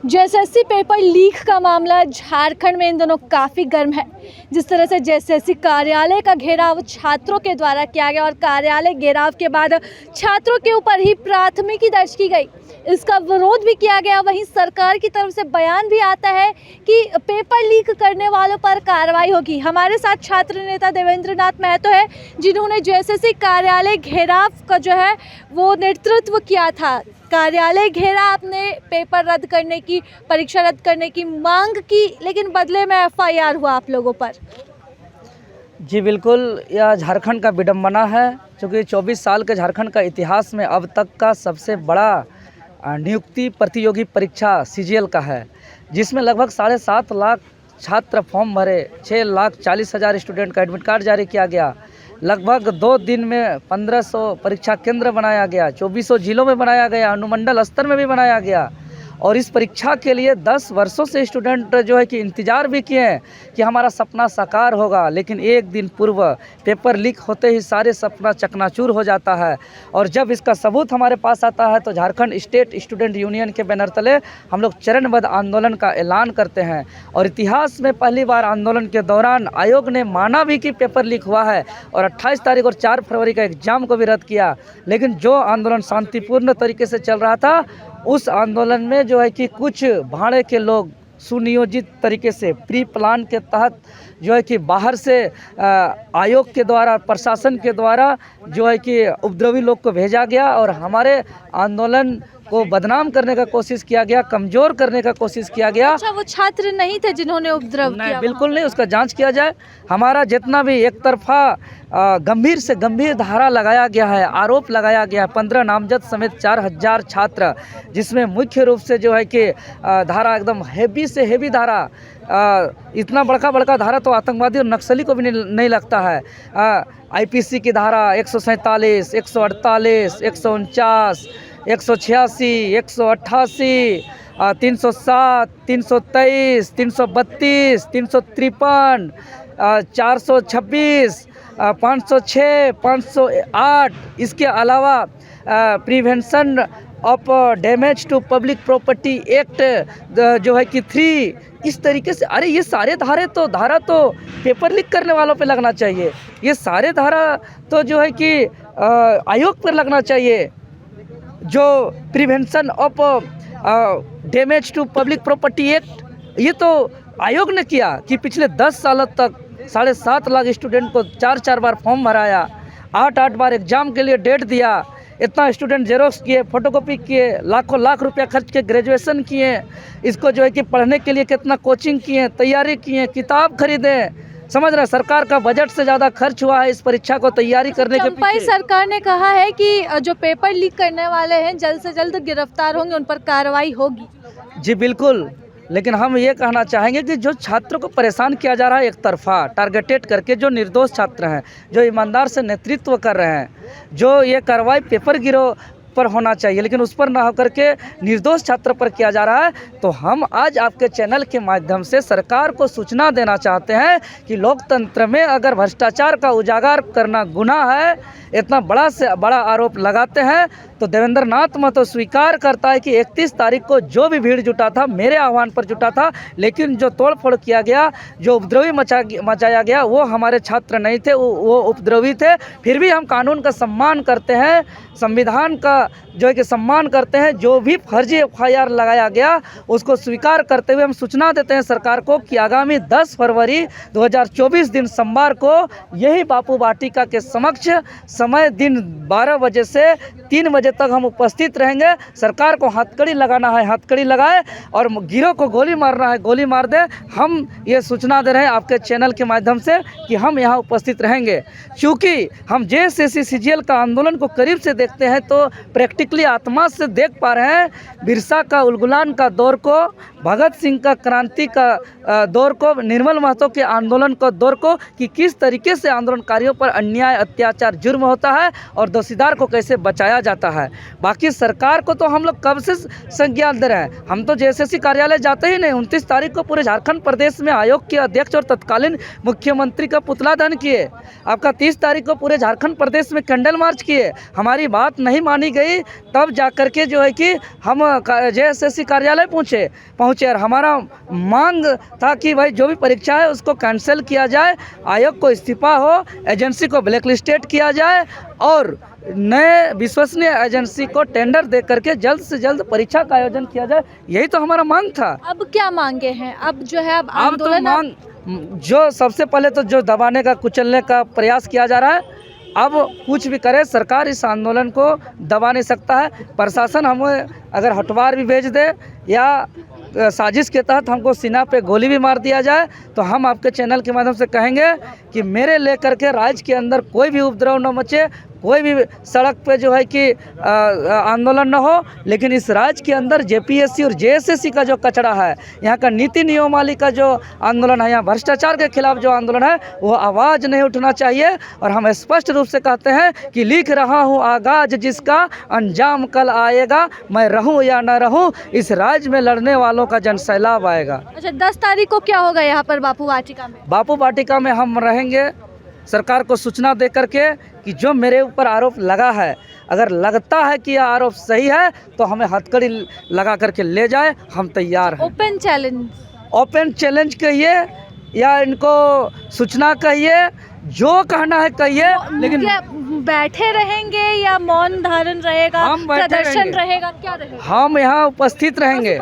JSSC paper leak का मामला झारखंड में इन दिनों काफ़ी गर्म है। जिस तरह से जेएसएससी कार्यालय का घेराव छात्रों के द्वारा किया गया और कार्यालय घेराव के बाद छात्रों के ऊपर ही प्राथमिकी दर्ज की गई, इसका विरोध भी किया गया। वहीं सरकार की तरफ से बयान भी आता है कि पेपर लीक करने वालों पर कार्रवाई होगी। हमारे साथ छात्र नेता देवेंद्र नाथ महतो है, जिन्होंने जेएसएससी कार्यालय घेराव का जो है वो नेतृत्व किया था। कार्यालय घेरा, आपने पेपर रद्द करने की, परीक्षा रद्द करने की मांग की, लेकिन बदले में एफआईआर हुआ आप लोगों पर। जी बिल्कुल, यह झारखंड का विडंबना है, क्योंकि 24 साल के झारखंड का इतिहास में अब तक का सबसे बड़ा नियुक्ति प्रतियोगी परीक्षा सीजीएल का है, जिसमें लगभग 7.5 लाख छात्र फॉर्म भरे, 6,40,000 स्टूडेंट का एडमिट कार्ड जारी किया गया। लगभग 2 दिन में 1500 परीक्षा केंद्र बनाया गया, 2400 जिलों में बनाया गया, अनुमंडल स्तर में भी बनाया गया। और इस परीक्षा के लिए 10 वर्षों से स्टूडेंट जो है कि इंतज़ार भी किए हैं कि हमारा सपना साकार होगा, लेकिन एक दिन पूर्व पेपर लीक होते ही सारे सपना चकनाचूर हो जाता है। और जब इसका सबूत हमारे पास आता है तो झारखंड स्टेट स्टूडेंट यूनियन के बैनर तले हम लोग चरणबद्ध आंदोलन का ऐलान करते हैं। और इतिहास में पहली बार आंदोलन के दौरान आयोग ने माना भी कि पेपर लीक हुआ है और 28 तारीख और 4 फरवरी का एग्ज़ाम को भी रद्द किया। लेकिन जो आंदोलन शांतिपूर्ण तरीके से चल रहा था, उस आंदोलन में जो है कि कुछ भाड़े के लोग सुनियोजित तरीके से प्री प्लान के तहत जो है कि बाहर से आयोग के द्वारा, प्रशासन के द्वारा जो है कि उपद्रवी लोग को भेजा गया और हमारे आंदोलन को बदनाम करने का कोशिश किया गया, कमज़ोर करने का कोशिश किया गया। अच्छा, वो छात्र नहीं थे जिन्होंने उपद्रव किया? नहीं, बिल्कुल नहीं, उसका जांच किया जाए। हमारा जितना भी एक तरफा गंभीर से गंभीर धारा लगाया गया है, आरोप लगाया गया है, 15 नामजद समेत 4000 छात्र, जिसमें मुख्य रूप से जो है कि धारा एकदम हेवी से हेवी धारा, इतना बड़का धारा तो आतंकवादी और नक्सली को भी नहीं लगता है। आईपीसी की धारा 147, 148, 149, 186, 188, 307, 323, 332, 353, 426, 506, 508, इसके अलावा prevention of damage to public property act जो है कि 3, इस तरीके से। अरे ये सारे धारा तो पेपर लीक करने वालों पे लगना चाहिए। ये सारे धारा तो जो है कि आयोग पर लगना चाहिए। जो prevention of damage to public property act, ये तो आयोग ने किया कि पिछले 10 सालों तक 7.5 लाख स्टूडेंट को 4 बार फॉर्म भराया, 8 बार एग्ज़ाम के लिए डेट दिया, इतना स्टूडेंट जेरोक्स किए, फोटोकॉपी किए, लाखों लाख रुपया खर्च के ग्रेजुएशन किए, इसको जो है कि पढ़ने के लिए कितना कोचिंग किए, तैयारी किए, किताब खरीदे। समझ रहे हैं, सरकार का बजट से ज़्यादा खर्च हुआ है इस परीक्षा को तैयारी करने के पीछे। सरकार ने कहा है कि जो पेपर लीक करने वाले हैं जल्द से जल्द गिरफ्तार होंगे, उन पर कार्रवाई होगी। जी बिल्कुल, लेकिन हम ये कहना चाहेंगे कि जो छात्रों को परेशान किया जा रहा है एक तरफा टारगेटेड करके, जो निर्दोष छात्र हैं, जो ईमानदार से नेतृत्व कर रहे हैं, जो ये कार्रवाई पेपर गिरोह पर होना चाहिए लेकिन उस पर ना होकर के निर्दोष छात्र पर किया जा रहा है, तो हम आज आपके चैनल के माध्यम से सरकार को सूचना देना चाहते हैं कि लोकतंत्र में अगर भ्रष्टाचार का उजागर करना गुनाह है, इतना बड़ा से बड़ा आरोप लगाते हैं, तो देवेंद्र नाथ महतो स्वीकार करता है कि 31 तारीख को जो भी भीड़ जुटा था, मेरे आह्वान पर जुटा था, लेकिन जो तोड़फोड़ किया गया, जो उपद्रवी मचाया गया, वो हमारे छात्र नहीं थे, वो उपद्रवी थे। फिर भी हम कानून का सम्मान करते हैं, संविधान का जो है कि सम्मान करते हैं। जो भी फर्जी एफआईआर लगाया गया उसको स्वीकार करते हुए हम सूचना देते हैं सरकार को कि आगामी 10 फरवरी 2024 दिन सोमवार को यही बापू वाटिका के समक्ष समय दिन 12 बजे से 3 बजे तक हम उपस्थित रहेंगे। सरकार को हथकड़ी लगाना है, हथकड़ी लगाए, और गिरोह को गोली मारना है, गोली मार दे। हम ये सूचना दे रहे हैं आपके चैनल के माध्यम से कि हम यहाँ उपस्थित रहेंगे, क्योंकि हम जेएसएससी सीजीएल का आंदोलन को करीब से देखते हैं तो प्रैक्टिकली आत्मा से देख पा रहे हैं बिरसा का उलगुलान का दौर को, भगत सिंह का क्रांति का दौर को, निर्मल महतो के आंदोलन का दौर को, कि किस तरीके से आंदोलनकारियों पर अन्याय, अत्याचार, जुर्म होता है और दोषीदार को कैसे बचाया जाता है। बाकी सरकार को तो हम लोग कब से संज्ञान दे रहे हैं, हम तो जेएसएससी कार्यालय जाते ही नहीं। 29 तारीख को पूरे झारखंड प्रदेश में आयोग के अध्यक्ष और तत्कालीन मुख्यमंत्री का पुतला दहन किए। आपका 30 तारीख को पूरे झारखंड प्रदेश में कैंडल मार्च किए, हमारी बात नहीं मानी गई, तब जाकर के जो है कि हम JSSC कार्यालय पहुँचे और हमारा मांग था कि भाई जो भी परीक्षा है उसको कैंसिल किया जाए, आयोग को इस्तीफा हो, एजेंसी को ब्लैकलिस्टेड किया जाए और नए विश्वसनीय एजेंसी को टेंडर दे करके जल्द से जल्द परीक्षा का आयोजन किया जाए। यही तो हमारा मांग था। अब क्या मांगे हैं? अब जो है अब अब तो आंदोलन मांग जो सबसे पहले तो जो दबाने का कुचलने का प्रयास किया जा रहा है, अब कुछ भी करे सरकार इस आंदोलन को दबा नहीं सकता है। प्रशासन हमें अगर हटवार भी भेज दे या साजिश के तहत हमको सीना पे गोली भी मार दिया जाए, तो हम आपके चैनल के माध्यम से कहेंगे कि मेरे लेकर के राज्य के अंदर कोई भी उपद्रव न मचे, कोई भी सड़क पे जो है कि आंदोलन न हो, लेकिन इस राज्य के अंदर JPSC और JSSC का जो कचरा है, यहाँ का नीति नियमावली का जो आंदोलन है, यहाँ भ्रष्टाचार के खिलाफ जो आंदोलन है, वो आवाज़ नहीं उठना चाहिए। और हम स्पष्ट रूप से कहते हैं कि लिख रहा हूँ आगाज जिसका अंजाम कल आएगा, मैं रहूँ या न रहूँ, इस राज्य में लड़ने वालों का जनसैलाब आएगा। अच्छा, 10 तारीख को क्या होगा यहाँ पर बापू वाटिका में? बापू वाटिका में हम रहेंगे, सरकार को सूचना दे करके कि जो मेरे ऊपर आरोप लगा है, अगर लगता है कि यह आरोप सही है तो हमें हथकड़ी लगा करके ले जाए, हम तैयार हैं। ओपन चैलेंज कहिए या इनको सूचना कहिए, जो कहना है कहिए, लेकिन बैठे रहेंगे या मौन धारण रहेगा, हम बैठे प्रदर्शन रहेगा, क्या रहेगा? हम यहाँ उपस्थित रहेंगे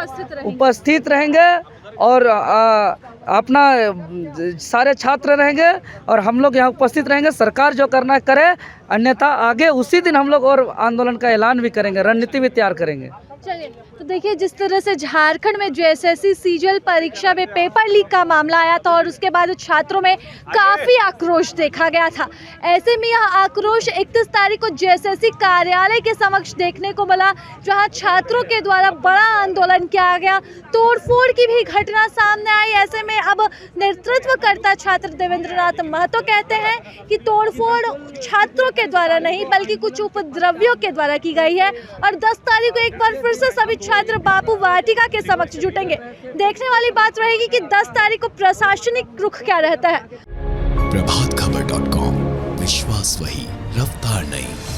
और अपना सारे छात्र रहेंगे और हम लोग यहाँ उपस्थित रहेंगे। सरकार जो करना करे, अन्यथा आगे उसी दिन हम लोग और आंदोलन का ऐलान भी करेंगे, रणनीति भी तैयार करेंगे। चलिए, तो देखिए जिस तरह से झारखंड में JSSC CGL परीक्षा में पेपर लीक का मामला आया था और उसके बाद छात्रों में काफ़ी आक्रोश देखा गया था। ऐसे में यह आक्रोश 31 तारीख को JSSC कार्यालय के समक्ष देखने को मिला, जहां छात्रों के द्वारा बड़ा आंदोलन किया गया, तोड़फोड़ की भी घटना सामने आई। ऐसे में अब नेतृत्वकर्ता छात्र देवेंद्र नाथ महतो कहते हैं कि तोड़फोड़ छात्रों के द्वारा नहीं बल्कि कुछ उपद्रवियों के द्वारा की गई है और 10 तारीख को एक बार फिर से सभी छात्र बापू वाटिका के समक्ष जुटेंगे। देखने वाली बात रहेगी कि 10 तारीख को प्रशासनिक रुख क्या रहता है। प्रभातखबर.com, विश्वास वही, रफ्तार नहीं।